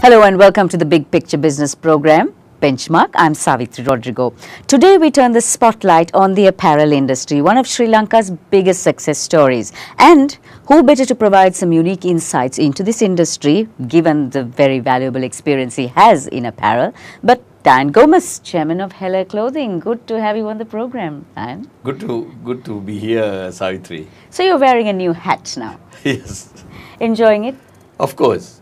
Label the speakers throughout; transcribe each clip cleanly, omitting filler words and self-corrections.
Speaker 1: Hello and welcome to the Big Picture Business Program, Benchmark. I'm Savitri Rodrigo. Today we turn the spotlight on the apparel industry, one of Sri Lanka's biggest success stories. And who better to provide some unique insights into this industry, given the very valuable experience he has in apparel, but Dian Gomes, Chairman of Hella Clothing. Good to have you on the program, Dian.
Speaker 2: Good to be here, Savitri.
Speaker 1: So you're wearing a new hat now.
Speaker 2: Yes.
Speaker 1: Enjoying it?
Speaker 2: Of course.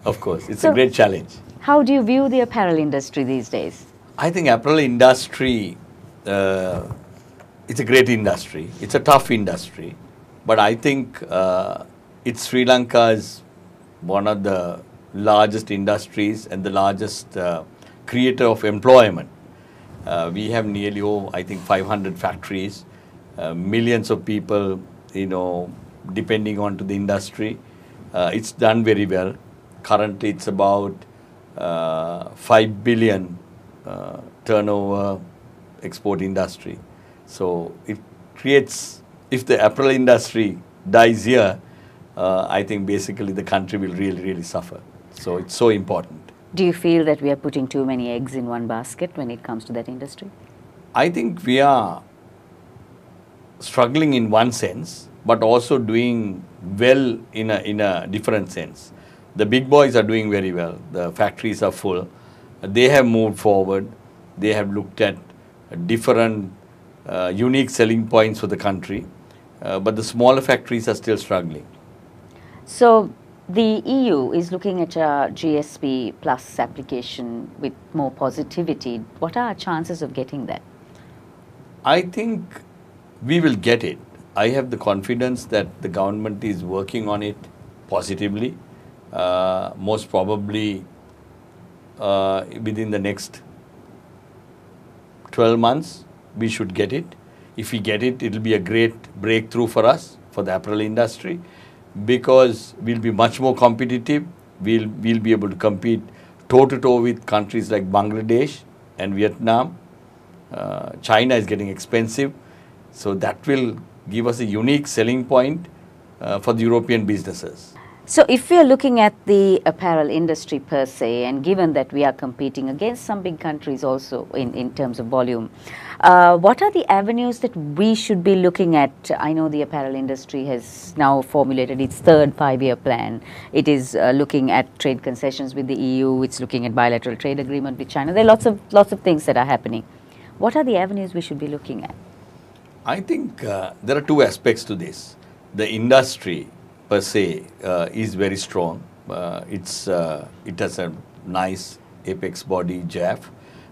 Speaker 2: It's a great challenge.
Speaker 1: How do you view the apparel industry these days?
Speaker 2: I think apparel industry, it's a great industry. It's a tough industry. But I think it's Sri Lanka's one of the largest industries and the largest creator of employment. We have nearly, I think, 500 factories, millions of people, depending on to the industry. It's done very well. Currently, it's about 5 billion turnover export industry. So it creates, if the apparel industry dies here, I think basically the country will really suffer. So it's so important.
Speaker 1: Do you feel that we are putting too many eggs in one basket when it comes to that industry?
Speaker 2: I think we are struggling in one sense, but also doing well in a different sense. The big boys are doing very well. The factories are full. They have moved forward. They have looked at different unique selling points for the country. But the smaller factories are still struggling.
Speaker 1: So the EU is looking at a GSP plus application with more positivity. What are our chances of getting that?
Speaker 2: I think we will get it. I have the confidence that the government is working on it positively. Most probably within the next 12 months, we should get it. If we get it, it will be a great breakthrough for us, for the apparel industry, because we'll be much more competitive. We'll be able to compete toe-to-toe with countries like Bangladesh and Vietnam. China is getting expensive, so that will give us a unique selling point for the European businesses.
Speaker 1: So if we are looking at the apparel industry per se, and given that we are competing against some big countries also in terms of volume, what are the avenues that we should be looking at? I know the apparel industry has now formulated its third 5-year plan. It is looking at trade concessions with the EU. It's looking at bilateral trade agreement with China. There are lots of things that are happening. What are the avenues we should be looking at?
Speaker 2: I think there are two aspects to this. The industry per se is very strong. It has a nice apex body, JAF,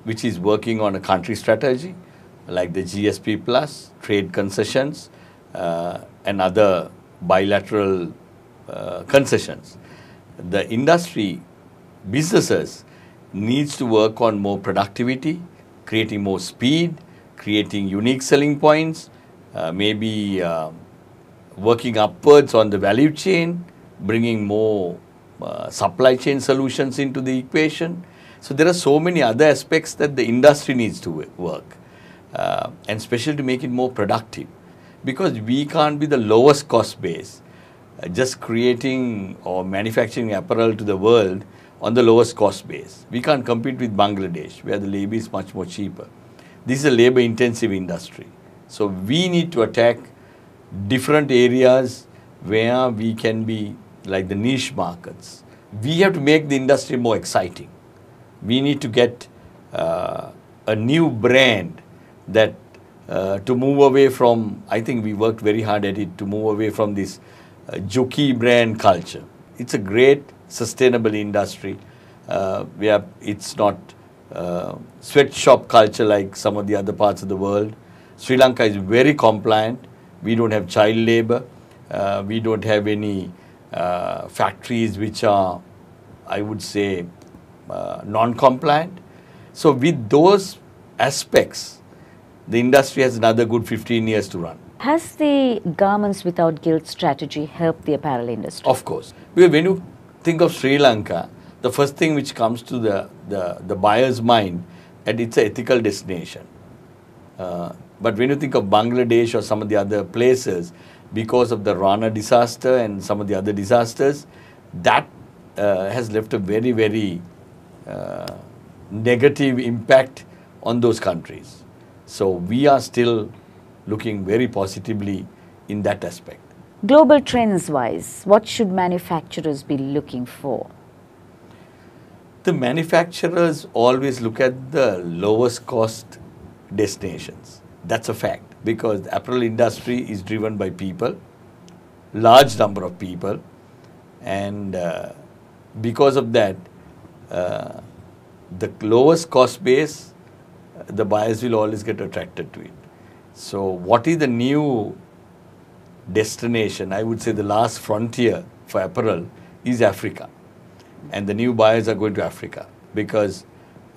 Speaker 2: which is working on a country strategy like the GSP plus, trade concessions, and other bilateral concessions. The industry, businesses needs to work on more productivity, creating more speed, creating unique selling points, maybe working upwards on the value chain, bringing more supply chain solutions into the equation. So there are so many other aspects that the industry needs to work, and especially to make it more productive, because we can't be the lowest cost base, just creating or manufacturing apparel to the world on the lowest cost base. We can't compete with Bangladesh, where the labor is much more cheaper. This is a labor intensive industry. So we need to attack different areas where we can be like the niche markets. We have to make the industry more exciting. We need to get a new brand that to move away from, I think we worked very hard at it, to move away from this Juki brand culture. It's a great sustainable industry where it's not sweatshop culture like some of the other parts of the world. Sri Lanka is very compliant. We don't have child labor. We don't have any factories which are, I would say, non-compliant. So with those aspects, the industry has another good 15 years to run.
Speaker 1: Has the garments without guilt strategy helped the apparel industry?
Speaker 2: Of course. Because when you think of Sri Lanka, the first thing which comes to the buyer's mind, that it's an ethical destination. But when you think of Bangladesh or some of the other places, because of the Rana disaster and some of the other disasters, that has left a very, very negative impact on those countries. So we are still looking very positively in that aspect.
Speaker 1: Global trends wise, what should manufacturers be looking for?
Speaker 2: The manufacturers always look at the lowest cost destinations. That's a fact, because the apparel industry is driven by people, large number of people, and because of that, the lowest cost base, the buyers will always get attracted to it. So what is the new destination? I would say the last frontier for apparel is Africa. And the new buyers are going to Africa because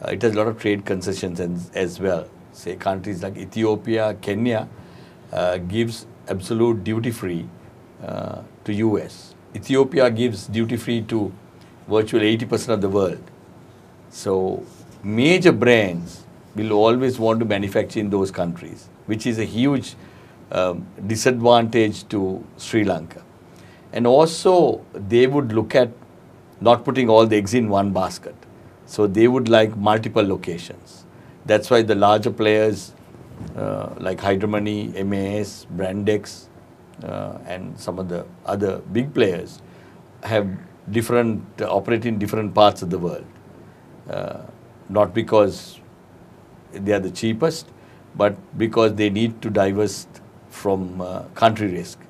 Speaker 2: it has a lot of trade concessions as well. Say countries like Ethiopia, Kenya gives absolute duty free to US. Ethiopia gives duty free to virtually 80% of the world. So major brands will always want to manufacture in those countries, which is a huge disadvantage to Sri Lanka. And also they would look at not putting all the eggs in one basket. So they would like multiple locations. That's why the larger players like Hydromoney, MAS, Brandex, and some of the other big players have operate in different parts of the world. Not because they are the cheapest, but because they need to divest from country risk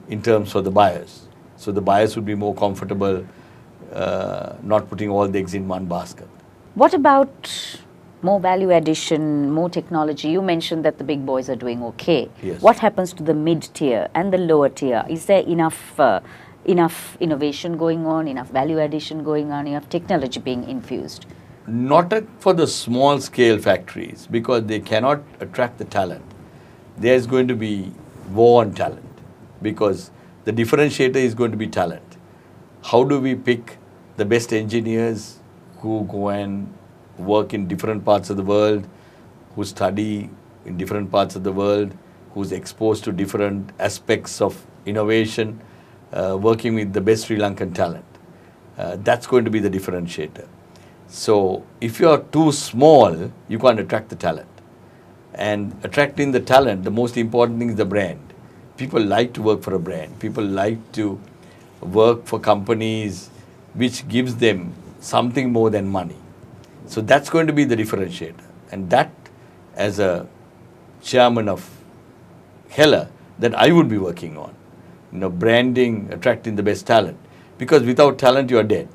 Speaker 2: in terms of the buyers. So the buyers would be more comfortable not putting all the eggs in one basket.
Speaker 1: What about more value addition, more technology? You mentioned that the big boys are doing okay.
Speaker 2: Yes.
Speaker 1: What happens to the mid-tier and the lower tier? Is there enough innovation going on, enough value addition going on, enough technology being infused?
Speaker 2: Not for the small scale factories, because they cannot attract the talent. There is going to be war on talent, because the differentiator is going to be talent. How do we pick the best engineers who go and work in different parts of the world, who study in different parts of the world, who's exposed to different aspects of innovation, working with the best Sri Lankan talent? That's going to be the differentiator. So if you are too small, you can't attract the talent. And attracting the talent, the most important thing is the brand. People like to work for a brand. People like to work for companies which gives them something more than money. So that's going to be the differentiator. And that, as a chairman of Hella, that I would be working on. Branding, attracting the best talent. Because without talent, you are dead.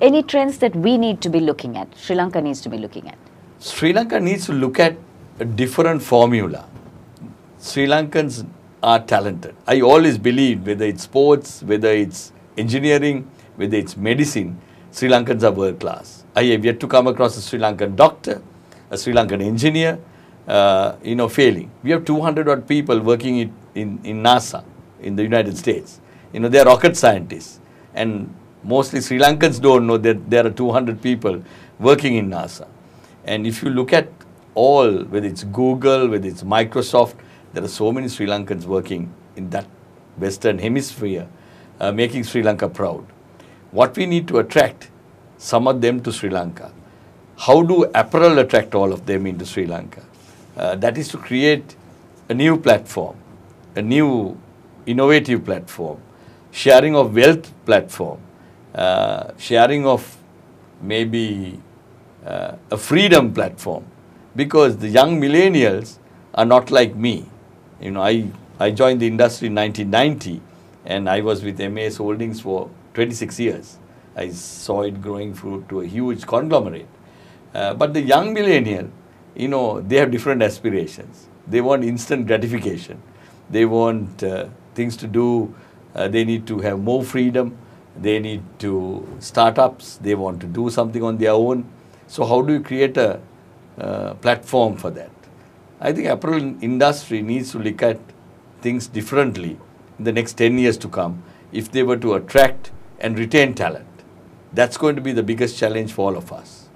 Speaker 1: Any trends that we need to be looking at, Sri Lanka needs to be looking at?
Speaker 2: Sri Lanka needs to look at a different formula. Sri Lankans are talented. I always believe, whether it's sports, whether it's engineering, whether it's medicine, Sri Lankans are world class. I have yet to come across a Sri Lankan doctor, a Sri Lankan engineer, failing. We have 200 odd people working in NASA in the United States. They are rocket scientists. And mostly Sri Lankans don't know that there are 200 people working in NASA. And if you look at all, whether it's Google, whether it's Microsoft, there are so many Sri Lankans working in that Western hemisphere, making Sri Lanka proud. What we need to attract some of them to Sri Lanka. How do apparel attract all of them into Sri Lanka? That is to create a new platform, a new innovative platform, sharing of wealth platform, sharing of maybe a freedom platform, because the young millennials are not like me. I joined the industry in 1990 and I was with MAS Holdings for 26 years. I saw it growing through to a huge conglomerate. But the young millennial, they have different aspirations. They want instant gratification. They want things to do. They need to have more freedom. They need to startups. They want to do something on their own. So how do you create a platform for that? I think apparel industry needs to look at things differently in the next 10 years to come if they were to attract and retain talent. That's going to be the biggest challenge for all of us.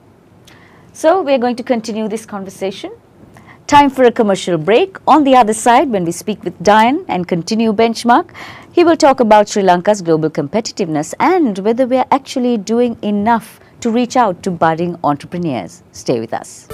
Speaker 1: So we're going to continue this conversation. Time for a commercial break. On the other side, when we speak with Dian and continue Benchmark, he will talk about Sri Lanka's global competitiveness and whether we are actually doing enough to reach out to budding entrepreneurs. Stay with us.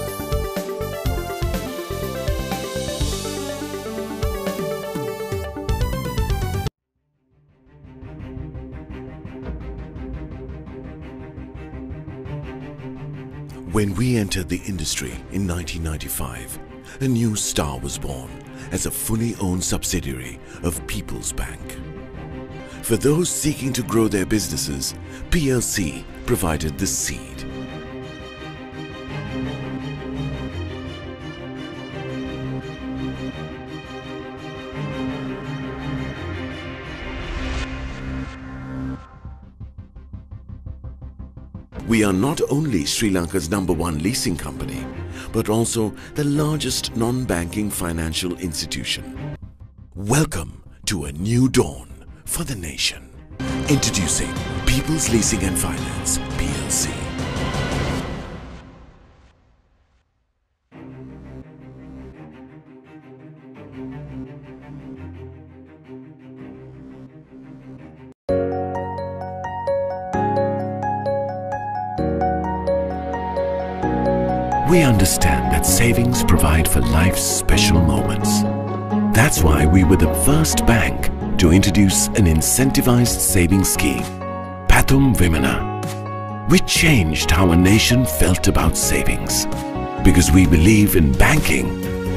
Speaker 3: When we entered the industry in 1995, a new star was born as a fully owned subsidiary of People's Bank. For those seeking to grow their businesses, PLC provided the seed. We are not only Sri Lanka's #1 leasing company, but also the largest non-banking financial institution. Welcome to a new dawn for the nation. Introducing People's Leasing and Finance, PLC. We understand that savings provide for life's special moments. That's why we were the first bank to introduce an incentivized savings scheme, Pathum Vimana. We changed how a nation felt about savings because we believe in banking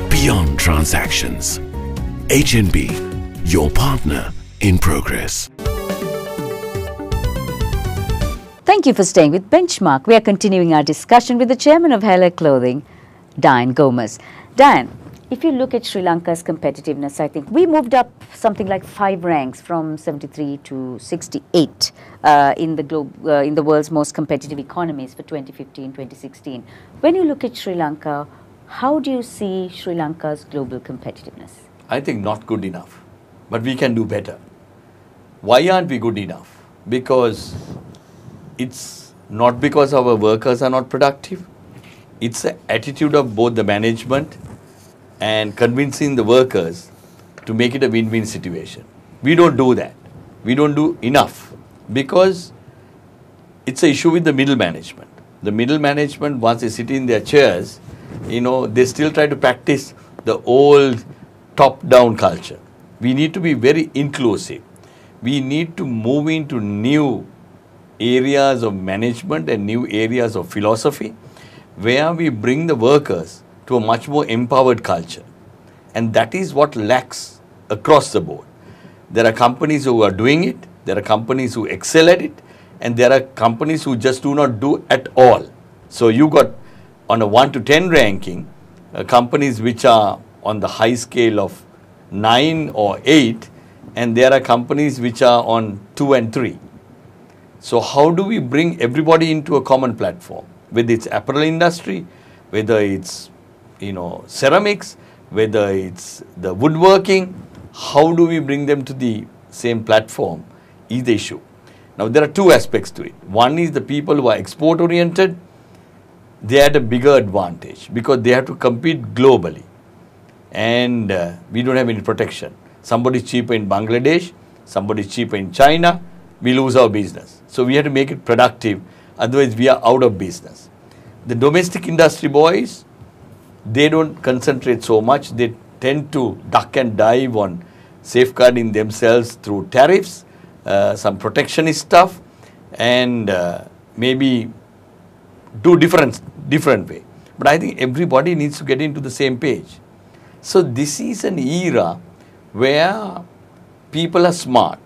Speaker 3: beyond transactions. HNB, your partner in progress.
Speaker 1: Thank you for staying with Benchmark. We are continuing our discussion with the chairman of Hella Clothing, Dian Gomes. Dian, if you look at Sri Lanka's competitiveness, I think we moved up something like 5 ranks from 73 to 68 in the world's most competitive economies for 2015-2016. When you look at Sri Lanka, how do you see Sri Lanka's global competitiveness?
Speaker 2: I think not good enough, but we can do better. Why aren't we good enough? Because it's not because our workers are not productive. It's the attitude of both the management and convincing the workers to make it a win-win situation. We don't do that. We don't do enough because it's an issue with the middle management. The middle management, once they sit in their chairs, they still try to practice the old top-down culture. We need to be very inclusive. We need to move into new areas of management and new areas of philosophy where we bring the workers to a much more empowered culture. And that is what lacks across the board. There are companies who are doing it, there are companies who excel at it, and there are companies who just do not do at all. So you got on a 1 to 10 ranking, companies which are on the high scale of 9 or 8, and there are companies which are on 2 and 3. So how do we bring everybody into a common platform? Whether it's apparel industry, whether it's ceramics, whether it's the woodworking, how do we bring them to the same platform is the issue. Now there are 2 aspects to it. One is the people who are export oriented, they had a bigger advantage because they have to compete globally and we don't have any protection. Somebody is cheaper in Bangladesh, somebody is cheaper in China, we lose our business. So we have to make it productive, otherwise we are out of business. The domestic industry boys, they don't concentrate so much. They tend to duck and dive on safeguarding themselves through tariffs, some protectionist stuff, and maybe do different way. But I think everybody needs to get into the same page. So this is an era where people are smart.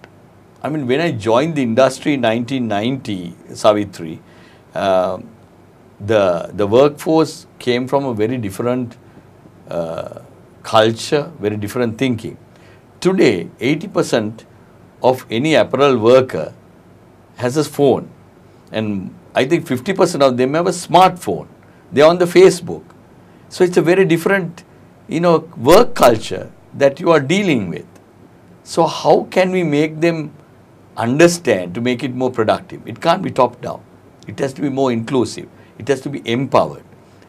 Speaker 2: I mean, when I joined the industry in 1990, Savitri, the workforce came from a very different culture, very different thinking. Today, 80% of any apparel worker has a phone, and I think 50% of them have a smartphone. They are on the Facebook. So it's a very different, work culture that you are dealing with. So how can we make them understand to make it more productive? It can't be top down. It has to be more inclusive. It has to be empowered.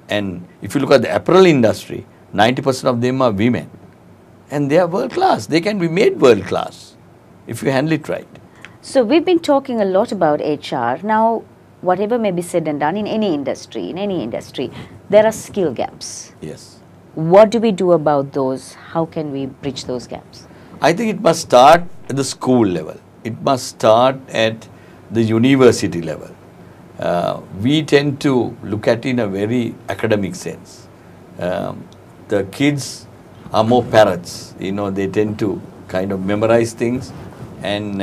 Speaker 2: And if you look at the apparel industry, 90% of them are women. And they are world class. They can be made world class if you handle it right.
Speaker 1: So we've been talking a lot about HR. Now, whatever may be said and done in any industry, there are skill gaps.
Speaker 2: Yes.
Speaker 1: What do we do about those? How can we bridge those gaps?
Speaker 2: I think it must start at the school level. It must start at the university level. We tend to look at it in a very academic sense. The kids are more parrots. They tend to kind of memorize things and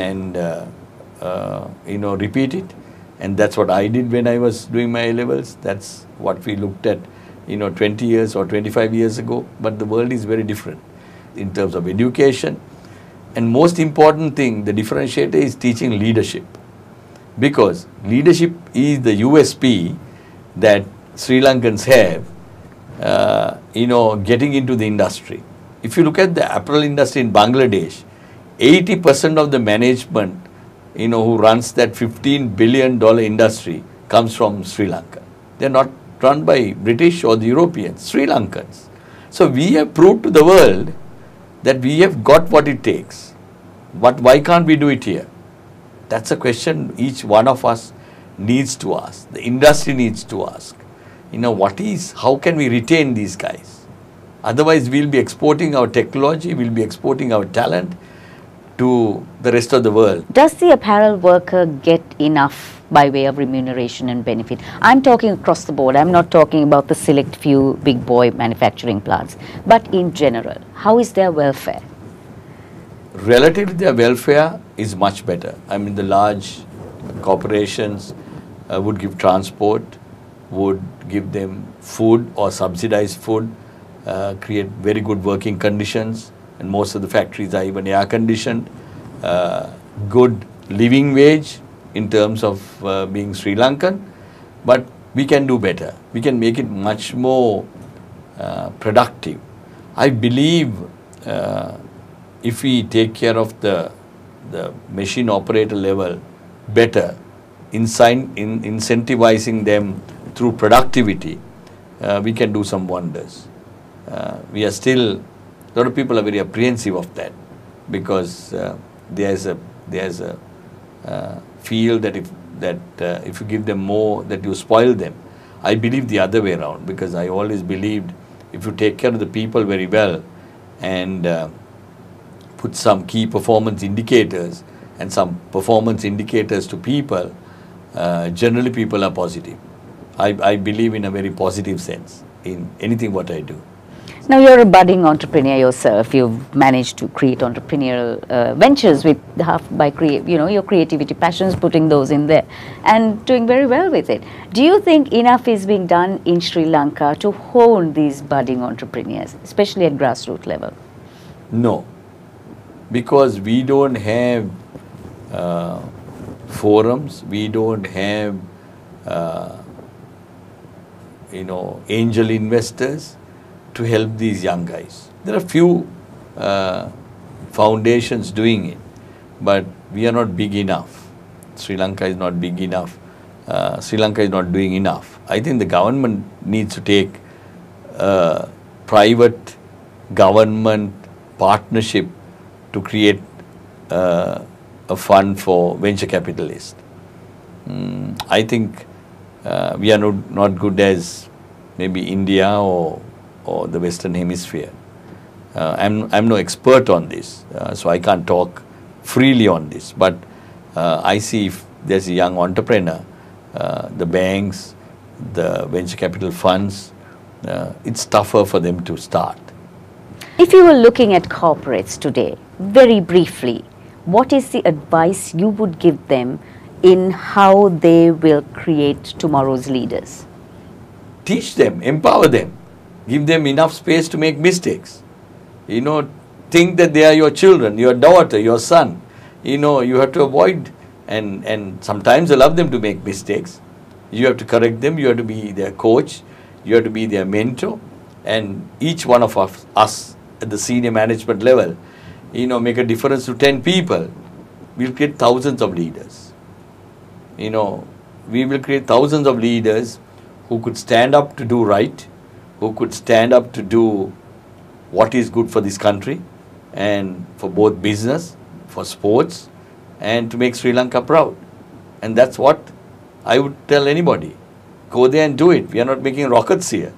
Speaker 2: repeat it. And that's what I did when I was doing my A-levels. That's what we looked at 20 years or 25 years ago. But the world is very different in terms of education. And most important thing, the differentiator is teaching leadership. Because leadership is the USP that Sri Lankans have, getting into the industry. If you look at the apparel industry in Bangladesh, 80% of the management, who runs that $15 billion industry comes from Sri Lanka. They're not run by British or the Europeans, Sri Lankans. So we have proved to the world that we have got what it takes. But why can't we do it here? That's a question each one of us needs to ask. The industry needs to ask. How can we retain these guys? Otherwise, we'll be exporting our technology, we'll be exporting our talent to the rest of the world.
Speaker 1: Does the apparel worker get enough by way of remuneration and benefit? I'm talking across the board. I'm not talking about the select few big boy manufacturing plants. But in general, how is their welfare?
Speaker 2: Relatively, their welfare is much better. I mean, the large corporations would give transport, would give them food or subsidized food, create very good working conditions, and most of the factories are even air conditioned, good living wage in terms of being Sri Lankan, but we can do better. We can make it much more productive. I believe if we take care of the machine operator level better, incentivizing them through productivity, we can do some wonders. We are still, a lot of people are very apprehensive of that because there's a feel that if you give them more, that you spoil them. I believe the other way around, because I always believed if you take care of the people very well and put some key performance indicators and some performance indicators to people, generally people are positive. I believe in a very positive sense in anything what I do.
Speaker 1: Now you're a budding entrepreneur yourself. You've managed to create entrepreneurial ventures with your creativity passions, putting those in there and doing very well with it. Do you think enough is being done in Sri Lanka to hone these budding entrepreneurs, especially at grassroots level?
Speaker 2: No, because we don't have forums, we don't have angel investors to help these young guys. There are few foundations doing it, but we are not big enough. Sri Lanka is not big enough. Sri Lanka is not doing enough. I think the government needs to take private government partnership to create a fund for venture capitalists. I think we are not good as maybe India or the Western Hemisphere. I'm no expert on this, so I can't talk freely on this. But I see if there's a young entrepreneur, the banks, the venture capital funds, it's tougher for them to start.
Speaker 1: If you were looking at corporates today, very briefly, what is the advice you would give them in how they will create tomorrow's leaders?
Speaker 2: Teach them, empower them. Give them enough space to make mistakes. Think that they are your children, your daughter, your son. You have to avoid, and sometimes allow them to make mistakes. You have to correct them, you have to be their coach, you have to be their mentor, and each one of us at the senior management level, make a difference to 10 people. We'll create thousands of leaders. We will create thousands of leaders who could stand up to do right, who could stand up to do what is good for this country and for both business, for sports, and to make Sri Lanka proud. And that's what I would tell anybody, go there and do it. We are not making rockets here.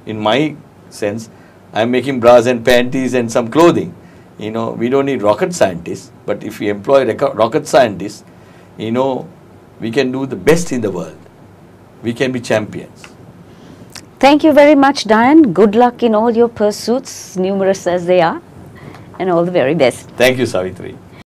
Speaker 2: In my sense, I am making bras and panties and some clothing. You know, we don't need rocket scientists, but if we employ rocket scientists, you know, we can do the best in the world. We can be champions.
Speaker 1: Thank you very much, Dian. Good luck in all your pursuits, numerous as they are, and all the very best.
Speaker 2: Thank you, Savitri.